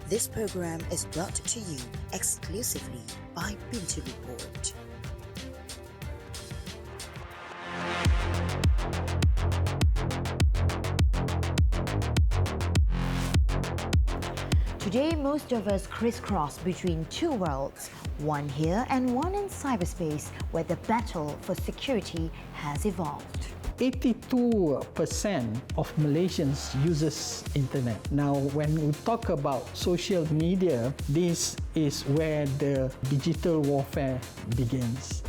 This program is brought to you exclusively by Bintu Report. Today, most of us crisscross between two worlds, one here and one in cyberspace, where the battle for security has evolved. 82% of Malaysians uses internet. Now, when we talk about social media, this is where the digital warfare begins.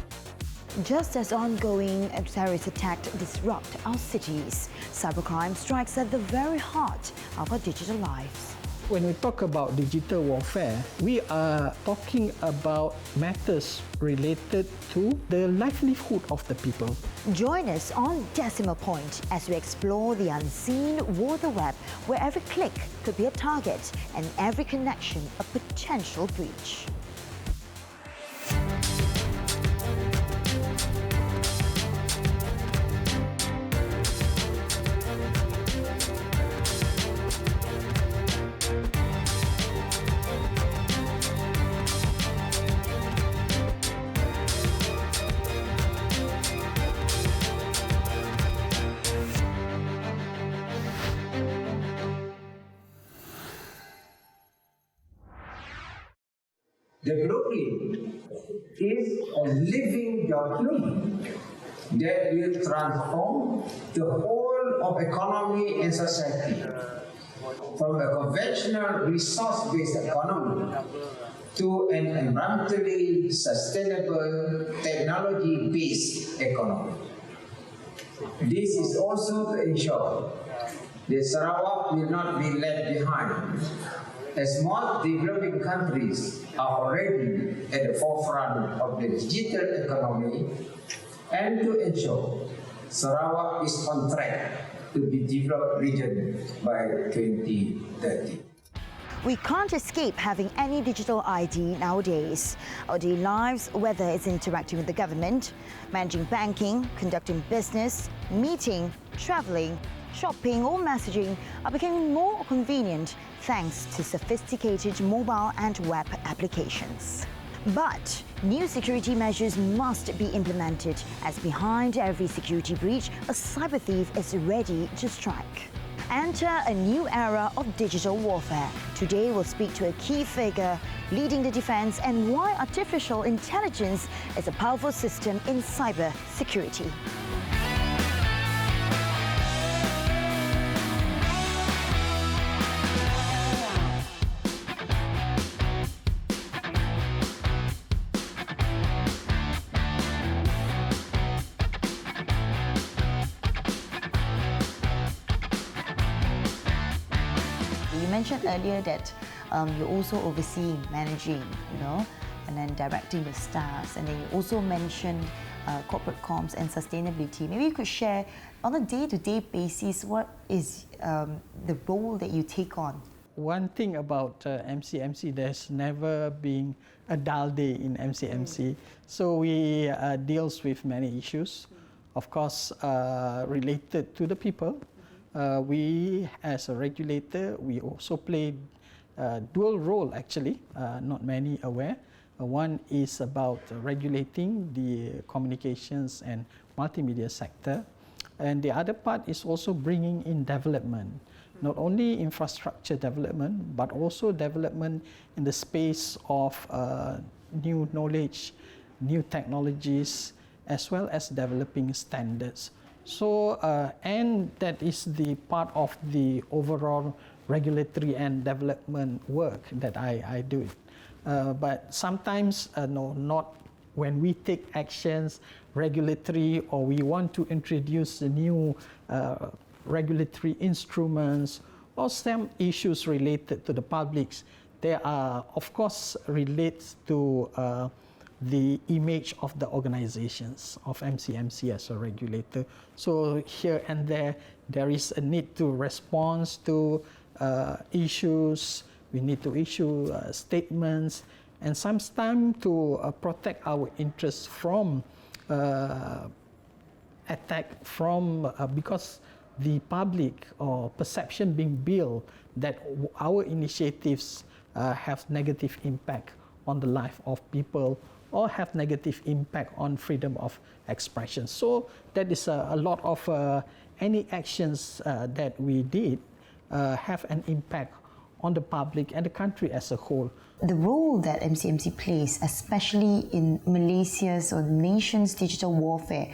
Just as ongoing terrorist attacks disrupt our cities, cybercrime strikes at the very heart of our digital lives. When we talk about digital warfare, we are talking about matters related to the livelihood of the people. Join us on Decimal Point as we explore the unseen war of the web, where every click could be a target and every connection a potential breach. The blueprint is a living document that will transform the whole of economy and society from a conventional resource-based economy to an environmentally sustainable technology-based economy. This is also to ensure that Sarawak will not be left behind, as most developing countries are already at the forefront of the digital economy, and to ensure Sarawak is on track to be developed region by 2030. We can't escape having any digital ID nowadays. Our daily lives, whether it's interacting with the government, managing banking, conducting business, meeting, traveling, shopping or messaging, are becoming more convenient thanks to sophisticated mobile and web applications. But new security measures must be implemented, as behind every security breach, a cyber thief is ready to strike. Enter a new era of digital warfare. Today we'll speak to a key figure leading the defense and why artificial intelligence is a powerful system in cyber security. You mentioned earlier that you're also overseeing, managing, and then directing the staffs, and then you also mentioned corporate comms and sustainability. Maybe you could share on a day-to-day basis what is the role that you take on. One thing about MCMC, there's never been a dull day in MCMC. So we deals with many issues, of course, related to the people. We, as a regulator, we also play a dual role, actually, not many aware. One is about regulating the communications and multimedia sector. And the other part is also bringing in development, not only infrastructure development, but also development in the space of new knowledge, new technologies, as well as developing standards. So, and that is the part of the overall regulatory and development work that I do. But sometimes, no, not when we take actions, regulatory, or we want to introduce new regulatory instruments, or some issues related to the publics. There are, of course, relates to the image of the organizations of MCMC as a regulator. So here and there is a need to respond to issues. We need to issue statements, and sometimes to protect our interests from attack from because the public or perception being built that our initiatives have negative impact on the life of people or have negative impact on freedom of expression. So that is a lot of any actions that we did have an impact on the public and the country as a whole. The role that MCMC plays, especially in Malaysia's or the nation's digital warfare,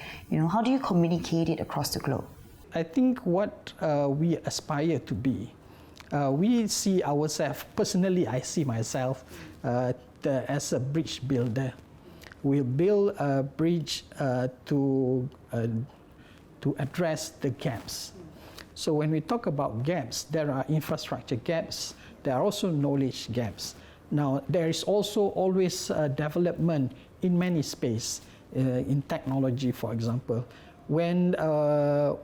how do you communicate it across the globe? I think what we aspire to be, we see ourselves, personally I see myself as a bridge builder. We build a bridge to address the gaps. So when we talk about gaps, there are infrastructure gaps, there are also knowledge gaps. Now, there is also always development in many spaces, in technology, for example. When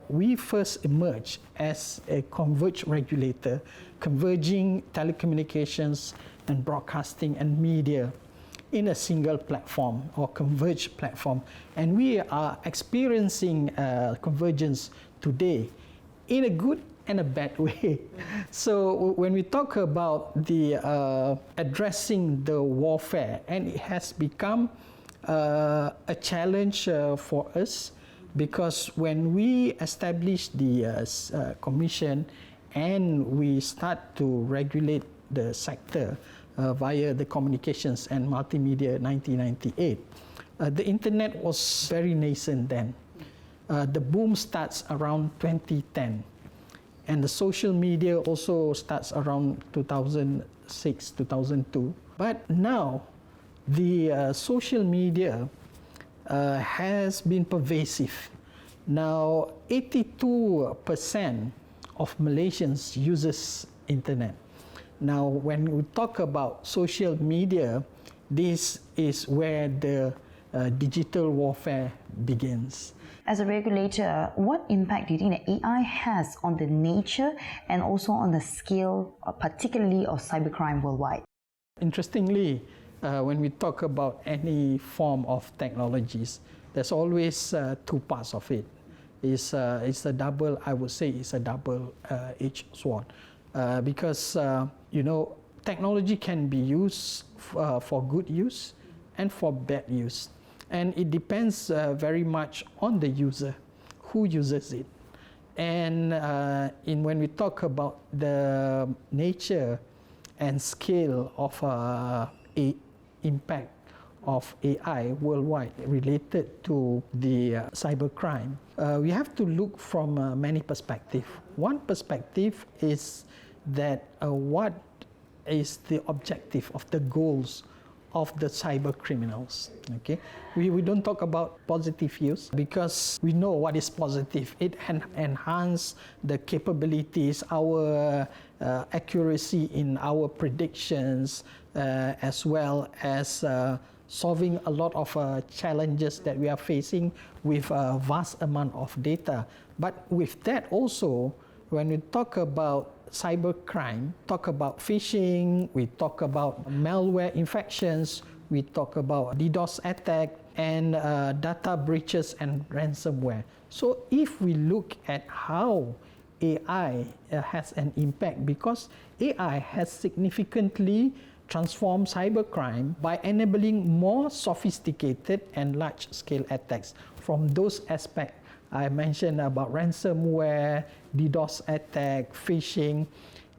we first emerged as a converged regulator, converging telecommunications and broadcasting and media in a single platform or converged platform, and we are experiencing convergence today in a good and a bad way. So when we talk about the addressing the warfare, and it has become a challenge for us, because when we establish the commission and we start to regulate the sector via the Communications and Multimedia 1998, the internet was very nascent then. The boom starts around 2010. And the social media also starts around 2006, 2002. But now, the social media has been pervasive. Now, 82% of Malaysians uses internet. Now, when we talk about social media, this is where the digital warfare begins. As a regulator, what impact do you think that AI has on the nature and also on the scale, particularly of cybercrime worldwide? Interestingly, when we talk about any form of technologies, there's always two parts of it. It's a double, I would say it's a double-edged sword. Because, technology can be used for good use and for bad use. And it depends very much on the user, who uses it. And when we talk about the nature and scale of impact of AI worldwide related to the cybercrime, we have to look from many perspectives. One perspective is that what is the objective of the goals of the cyber criminals. Okay, we don't talk about positive use because we know what is positive. It enhances the capabilities, our accuracy in our predictions, as well as solving a lot of challenges that we are facing with a vast amount of data. But with that also, when we talk about cybercrime, talk about phishing, we talk about malware infections, we talk about DDoS attack and data breaches and ransomware. So if we look at how AI has an impact, because AI has significantly transformed cybercrime by enabling more sophisticated and large-scale attacks. From those aspects I mentioned about ransomware, DDoS attack, phishing,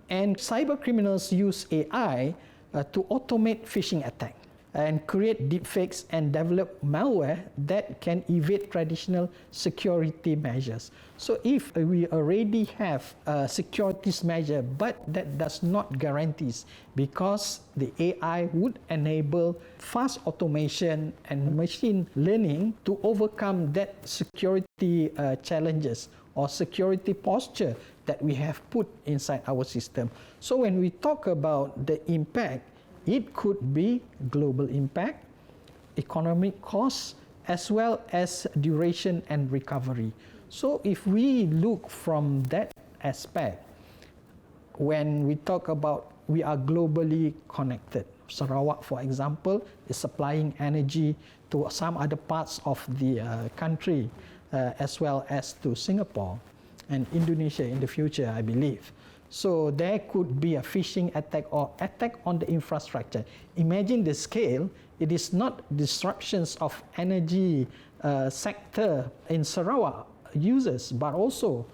and cyber criminals use AI to automate phishing attack and create deepfakes and develop malware that can evade traditional security measures. So if we already have a security measure, but that does not guarantee, because the AI would enable fast automation and machine learning to overcome that security challenges or security posture that we have put inside our system. So when we talk about the impact, it could be global impact, economic costs, as well as duration and recovery. So if we look from that aspect, when we talk about we are globally connected, Sarawak, for example, is supplying energy to some other parts of the country, as well as to Singapore and Indonesia in the future, I believe. So there could be a phishing attack or attack on the infrastructure. Imagine the scale. It is not disruptions of energy sector in Sarawak users, but also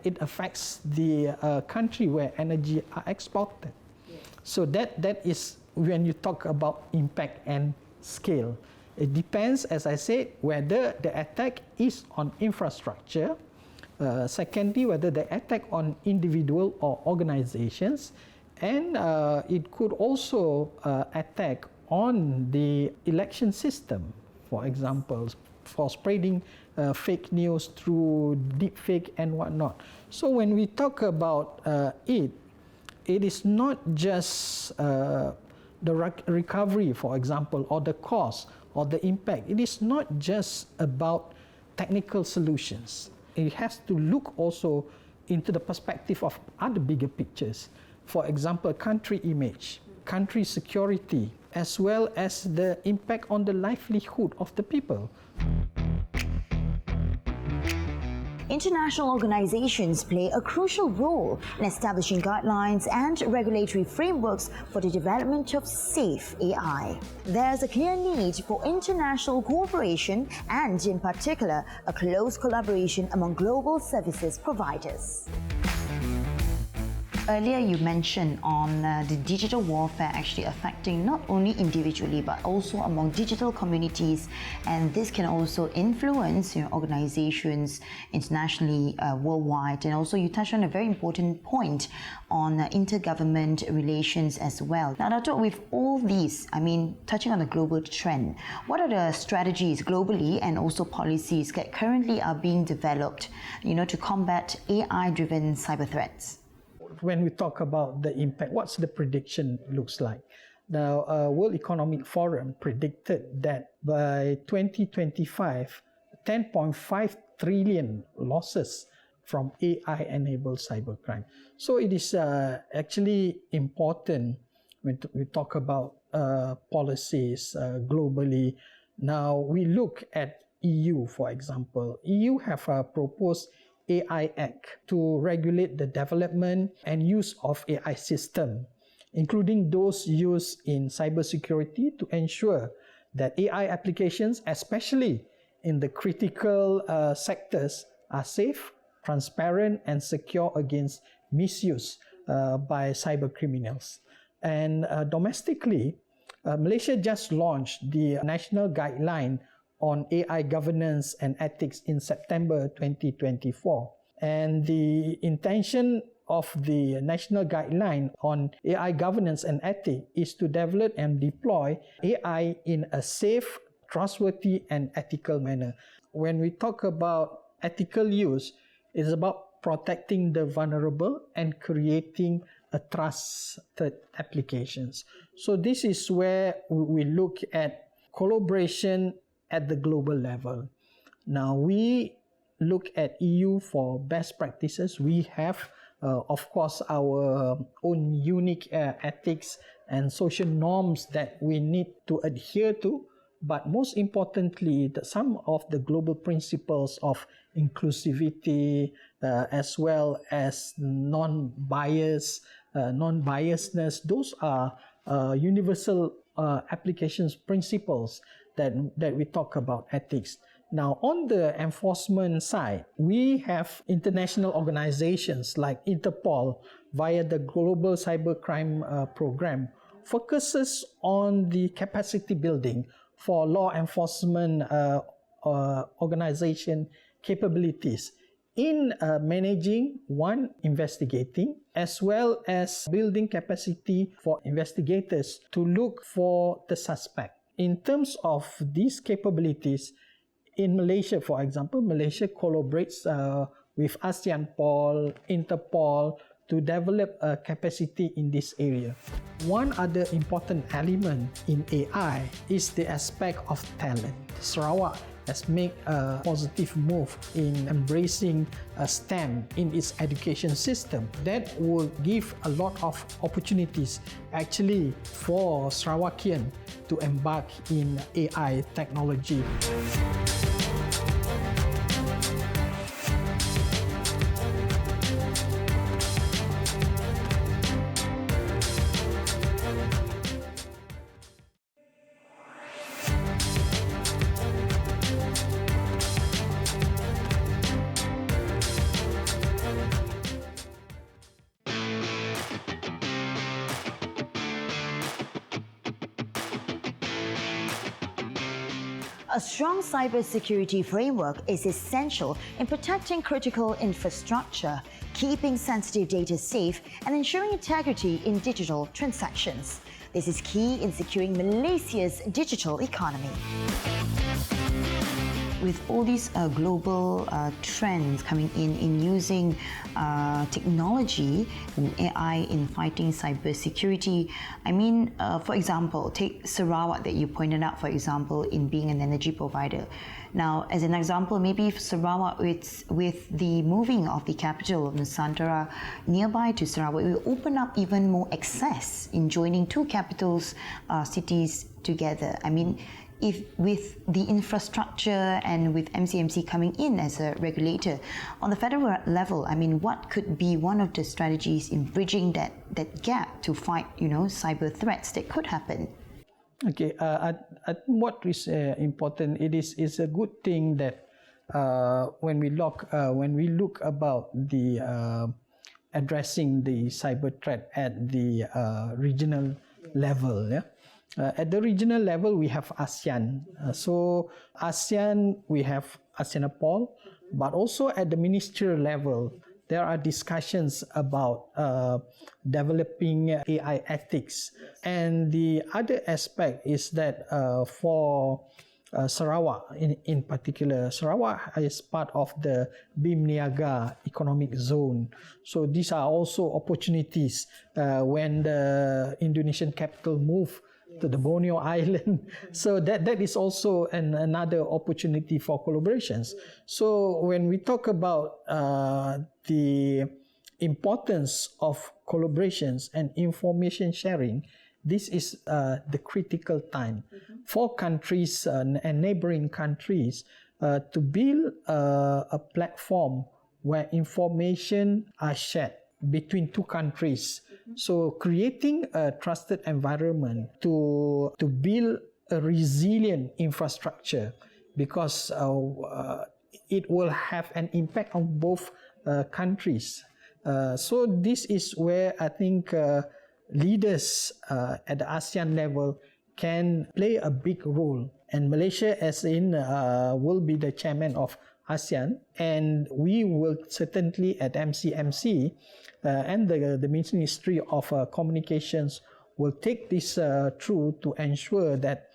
it affects the country where energy are exported. So that is when you talk about impact and scale. It depends, as I said, whether the attack is on infrastructure. Secondly, whether the attack on individual or organizations, and it could also attack on the election system, for example, for spreading fake news through deepfake and whatnot. So when we talk about it is not just the recovery, for example, or the cost or the impact. It is not just about technical solutions. It has to look also into the perspective of other bigger pictures. For example, country image, country security, as well as the impact on the livelihood of the people. International organizations play a crucial role in establishing guidelines and regulatory frameworks for the development of safe AI. There's a clear need for international cooperation and, in particular, a close collaboration among global services providers. Earlier you mentioned on the digital warfare actually affecting not only individually but also among digital communities, and this can also influence organizations internationally, worldwide. And also you touched on a very important point on intergovernment relations as well. Now, Dato', with all these, touching on the global trend, what are the strategies globally and also policies that currently are being developed, to combat AI-driven cyber threats? When we talk about the impact, what's the prediction looks like? Now, World Economic Forum predicted that by 2025, 10.5 trillion losses from AI-enabled cybercrime. So it is actually important when we talk about policies globally. Now, we look at EU, for example. EU have proposed AI Act to regulate the development and use of AI system, including those used in cybersecurity, to ensure that AI applications, especially in the critical sectors, are safe, transparent, and secure against misuse by cyber criminals. And domestically, Malaysia just launched the National Guideline on AI governance and ethics in September 2024. And the intention of the National Guideline on AI governance and ethics is to develop and deploy AI in a safe, trustworthy, and ethical manner. When we talk about ethical use, it's about protecting the vulnerable and creating a trusted applications. So this is where we look at collaboration at the global level. Now, we look at EU for best practices. We have, of course, our own unique ethics and social norms that we need to adhere to. But most importantly, some of the global principles of inclusivity, as well as non-biasness, those are universal applications principles that we talk about ethics. Now, on the enforcement side, we have international organizations like Interpol via the Global Cybercrime Program focuses on the capacity building for law enforcement organization capabilities in managing, investigating, as well as building capacity for investigators to look for the suspect. In terms of these capabilities, in Malaysia, for example, Malaysia collaborates with ASEANPol, Interpol to develop a capacity in this area. One other important element in AI is the aspect of talent. Sarawak has made a positive move in embracing STEM in its education system. That will give a lot of opportunities actually for Sarawakian to embark in AI technology. A strong cybersecurity framework is essential in protecting critical infrastructure, keeping sensitive data safe, and ensuring integrity in digital transactions. This is key in securing Malaysia's digital economy. With all these global trends coming in using technology and AI in fighting cybersecurity, I mean, for example, take Sarawak that you pointed out, for example, in being an energy provider. Now, as an example, maybe if Sarawak, with the moving of the capital of Nusantara nearby to Sarawak, it will open up even more access in joining two capitals cities together. I mean, if with the infrastructure and with MCMC coming in as a regulator on the federal level, I mean, what could be one of the strategies in bridging that gap to fight, cyber threats that could happen? Okay, what is important? It is a good thing that when we look about the addressing the cyber threat at the regional level, yeah. At the regional level, we have ASEAN. So ASEAN, we have ASEANAPOL, but also at the ministerial level, there are discussions about developing AI ethics. And the other aspect is that for Sarawak in particular, Sarawak is part of the BIM Niaga economic zone. So these are also opportunities when the Indonesian capital move to the Borneo Island. So that is also another opportunity for collaborations. So when we talk about the importance of collaborations and information sharing, this is the critical time for countries and neighboring countries to build a platform where information are shared between two countries. So creating a trusted environment to build a resilient infrastructure, because it will have an impact on both countries. So this is where I think leaders at the ASEAN level can play a big role. And Malaysia will be the chairman of ASEAN, and we will certainly at MCMC and the Ministry of Communications will take this through to ensure that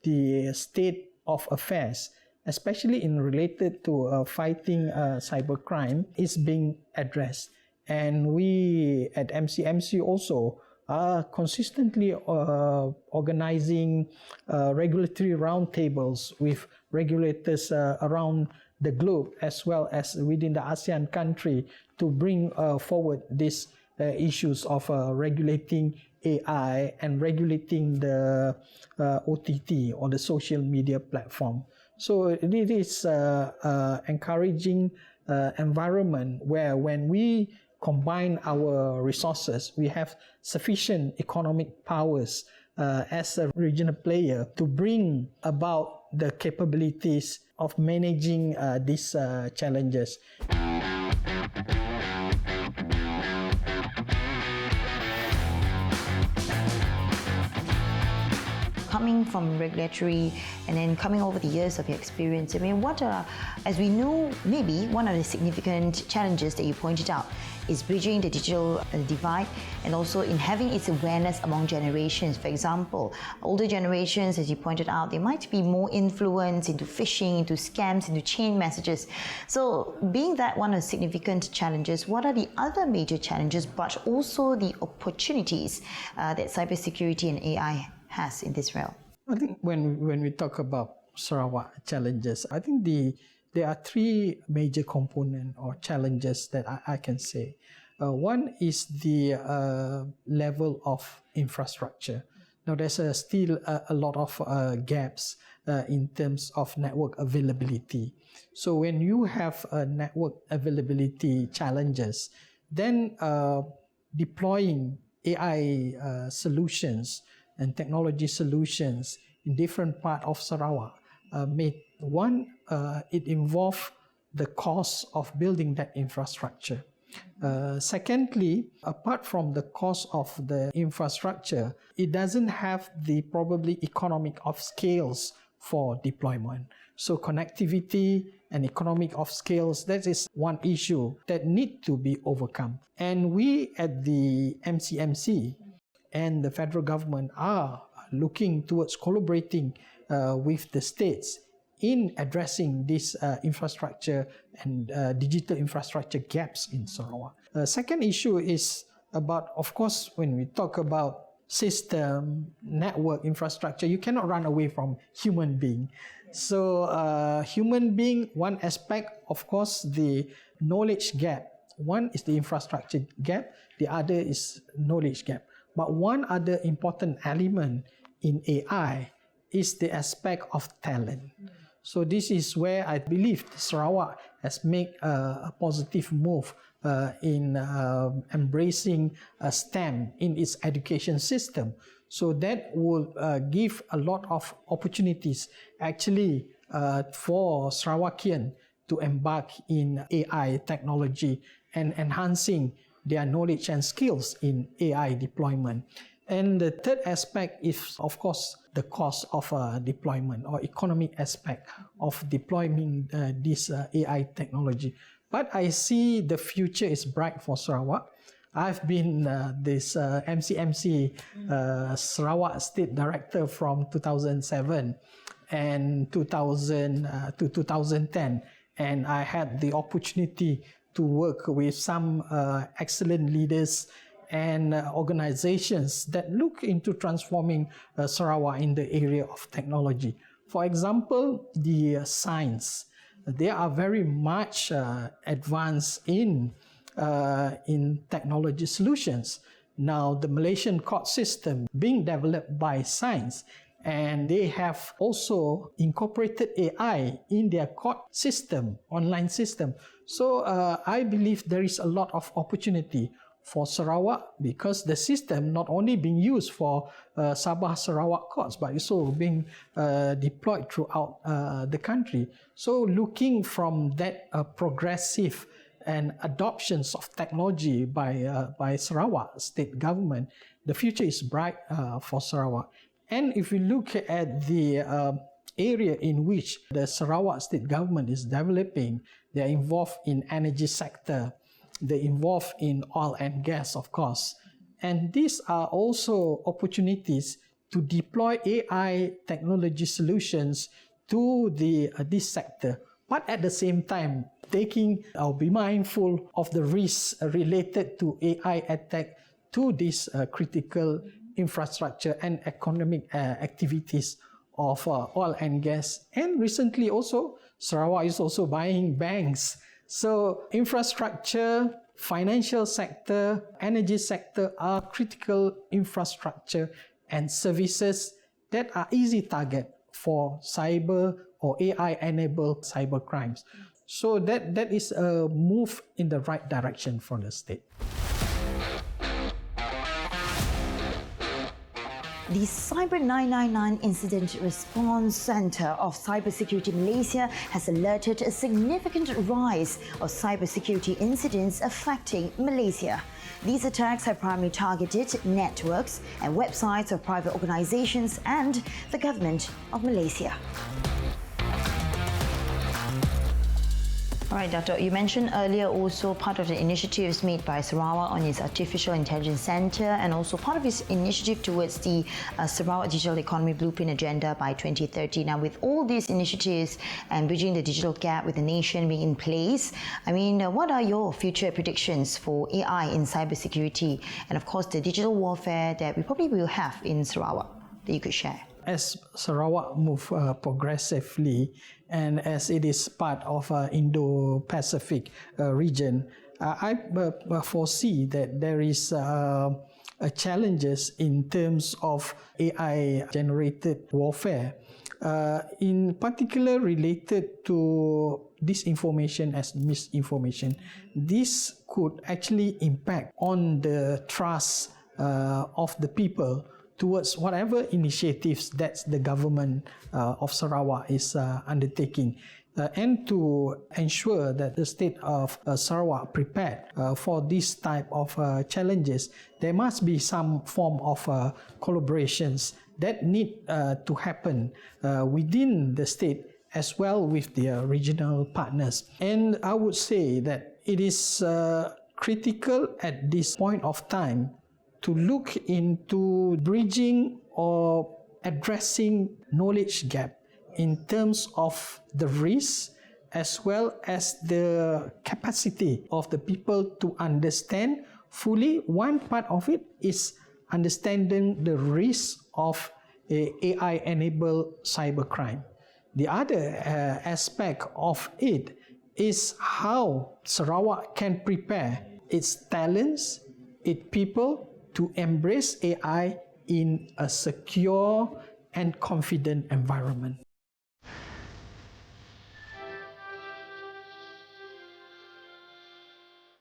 the state of affairs, especially in related to fighting cybercrime, is being addressed. And we at MCMC also are consistently organizing regulatory roundtables with regulators around the globe as well as within the ASEAN country to bring forward these issues of regulating AI and regulating the OTT or the social media platform. So it is encouraging environment where when we combine our resources, we have sufficient economic powers as a regional player to bring about the capabilities of managing these challenges. Coming from regulatory and then coming over the years of your experience, I mean, what are, as we know, maybe one of the significant challenges that you pointed out is bridging the digital divide and also in having its awareness among generations. For example, older generations, as you pointed out, they might be more influenced into phishing, into scams, into chain messages. So being that one of the significant challenges, what are the other major challenges but also the opportunities that cybersecurity and AI has in this realm? I think when we talk about Sarawak challenges, I think there are three major components or challenges that I can say. One is the level of infrastructure. Now there's still a lot of gaps in terms of network availability. So when you have network availability challenges, then deploying AI solutions and technology solutions in different parts of Sarawak it involves the cost of building that infrastructure. Secondly, apart from the cost of the infrastructure, it doesn't have the probably economic of scales for deployment. So connectivity and economic of scales, that is one issue that need to be overcome. And we at the MCMC and the federal government are looking towards collaborating with the states in addressing this infrastructure and digital infrastructure gaps in Sarawak. Second issue is about, of course, when we talk about system, network, infrastructure, you cannot run away from human being. So human being, one aspect, of course, the knowledge gap. One is the infrastructure gap, the other is knowledge gap. But one other important element in AI is the aspect of talent. So this is where I believe Sarawak has made a positive move in embracing STEM in its education system. So that will give a lot of opportunities actually for Sarawakian to embark in AI technology and enhancing their knowledge and skills in AI deployment. And the third aspect is, of course, the cost of deployment or economic aspect of deploying this AI technology. But I see the future is bright for Sarawak. I've been this MCMC Sarawak State Director from 2007 and 2000 to 2010, and I had the opportunity to work with some excellent leaders and organizations that look into transforming Sarawak in the area of technology. For example, the science. They are very much advanced in technology solutions. Now, the Malaysian court system being developed by science, and they have also incorporated AI in their court system, online system. So I believe there is a lot of opportunity for Sarawak because the system not only being used for Sabah Sarawak courts, but also being deployed throughout the country. So looking from that progressive and adoptions of technology by Sarawak state government, the future is bright for Sarawak. And if we look at the area in which the Sarawak state government is developing, they are involved in energy sector, they're involved in oil and gas, of course. And these are also opportunities to deploy AI technology solutions to this sector. But at the same time, taking or be mindful of the risks related to AI attack to this critical infrastructure and economic activities of oil and gas. And recently also, Sarawak is also buying banks. So infrastructure, financial sector, energy sector are critical infrastructure and services that are easy target for cyber or AI-enabled cyber crimes. So that is a move in the right direction for the state. The Cyber 999 Incident Response Centre of Cybersecurity Malaysia has alerted a significant rise of cybersecurity incidents affecting Malaysia. These attacks have primarily targeted networks and websites of private organisations and the government of Malaysia. All right, Dato', you mentioned earlier also part of the initiatives made by Sarawak on its Artificial Intelligence Centre and also part of its initiative towards the Sarawak Digital Economy Blueprint Agenda by 2030. Now, with all these initiatives and bridging the digital gap with the nation being in place, I mean, what are your future predictions for AI in cybersecurity and, of course, the digital warfare that we probably will have in Sarawak that you could share? As Sarawak move progressively and as it is part of Indo-Pacific region, I foresee that there is challenges in terms of AI-generated warfare, in particular related to disinformation as misinformation. This could actually impact on the trust of the people towards whatever initiatives that the government of Sarawak is undertaking. and to ensure that the state of Sarawak prepared for this type of challenges, there must be some form of collaborations that need to happen within the state as well with their regional partners. And I would say that it is critical at this point of time to look into bridging or addressing knowledge gap in terms of the risk as well as the capacity of the people to understand fully. One part of it is understanding the risk of AI-enabled cybercrime. The other aspect of it is how Sarawak can prepare its talents, its people to embrace AI in a secure and confident environment.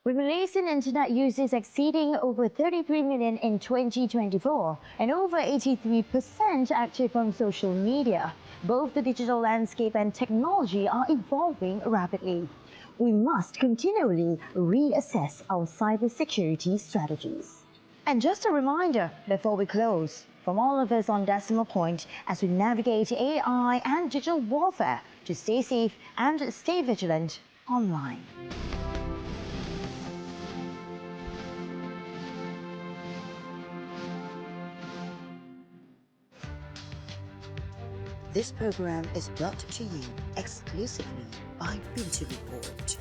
With Malaysian internet users exceeding over 33 million in 2024 and over 83% active on social media, both the digital landscape and technology are evolving rapidly. We must continually reassess our cybersecurity strategies. And just a reminder before we close, from all of us on Decimal Point, as we navigate AI and digital warfare, to stay safe and stay vigilant online. This program is brought to you exclusively by Bintu Report.